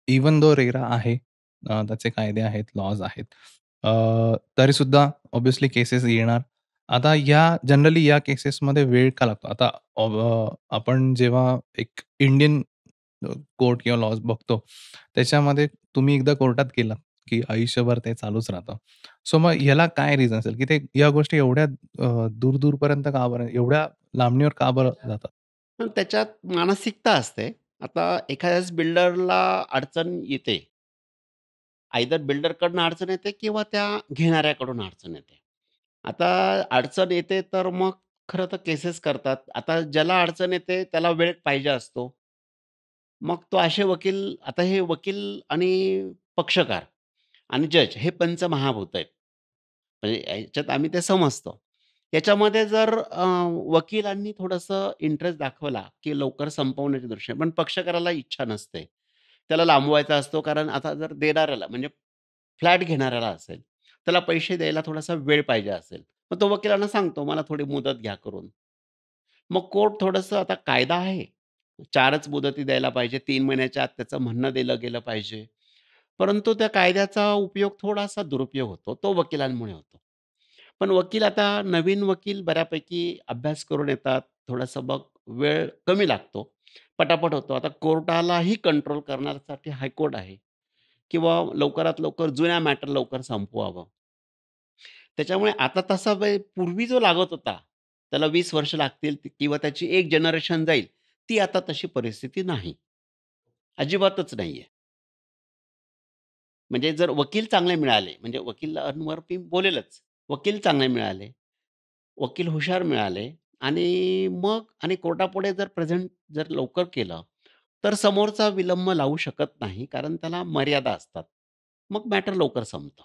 Even though RERA आहे. त्याचे कायदे आहेत, लॉज आहेत. अ, तरीसुद्धा ऑब्व्हियसली केसेस येणार. आता जनरली या केसेसमध्ये वेळ का लागतो? आता आपण जेव्हा एक इंडियन कोर्ट किंवा लॉज बघतो, त्याच्यामध्ये तुम्ही एकदा कोर्टात गेलात, की आयुष्यभर ते चालूच राहतं. सो मग ह्याला काय रिझन असेल, की ते या गोष्टी एवढ्या दूर-दूरपर्यंत का बरं एवढ्या लांबणीवर का बरं जातात? पण त्याच्यात मानसिकता असते. आता एखाद्याच बिल्डरला अडचण येते. आयदर बिल्डरकडून अडचण येते किंवा त्या घेणाऱ्याकडून अडचण येते. आता अडचण येते तर मग खरं तर केसेस करतात. आता ज्याला अडचण येते त्याला वेळ पाहिजे असतो. मग तो असे वकील आता हे वकील आणि पक्षकार आणि जज हे पंचमहाभूत आहेत. म्हणजे याच्यात आम्ही ते समजतो. याच्यामध्ये जर वकिलांनी थोडंसं इंटरेस्ट दाखवला, की लवकर संपवण्याच्या दृष्टीने, पण पक्षकाराला इच्छा नसते. त्याला लांबवायचा असतो कारण आता जर देणाऱ्याला म्हणजे फ्लॅट घेणाऱ्याला असेल, त्याला पैसे द्यायला थोडासा वेळ पाहिजे असेल. मग तो वकिलांना सांगतो, "मला थोडी मुदत घ्या करून." मग कोर्ट थोडंसं आता कायदा आहे. 4च मुदती द्यायला पाहिजे. 3 महिन्याच्या आत त्याचं म्हणणं दिलं गेलं पाहिजे. परंतु त्या कायद्याचा उपयोग थोडासा दुरुपयोग होतो. तो वकिलांमुळे होतो. पण वकील आता नवीन वकील बऱ्यापैकी अभ्यास करून येतात. थोडंसं मग वेळ कमी लागतो. पटापट होतो. आता कोर्टालाही कंट्रोल करण्यासाठी हायकोर्ट आहे किंवा लवकरात लवकर जुन्या मॅटर लवकर संपवावं. त्याच्यामुळे आता तसा वेळ पूर्वी जो लागत होता, त्याला 20 वर्ष लागतील किंवा त्याची एक जनरेशन जाईल, ती आता तशी परिस्थिती नाही. अजिबातच नाहीये. म्हणजे जर वकील चांगले मिळाले, म्हणजे वकिलांवर मी बोलेलच. वकील चांगले मिळाले, वकील हुशार मिळाले आणि मग आणि कोर्टापुढे जर प्रेझेंट जर लवकर केलं, तर समोरचा विलंब लावू शकत नाही, कारण त्याला मर्यादा असतात. मग मॅटर लवकर संपतं.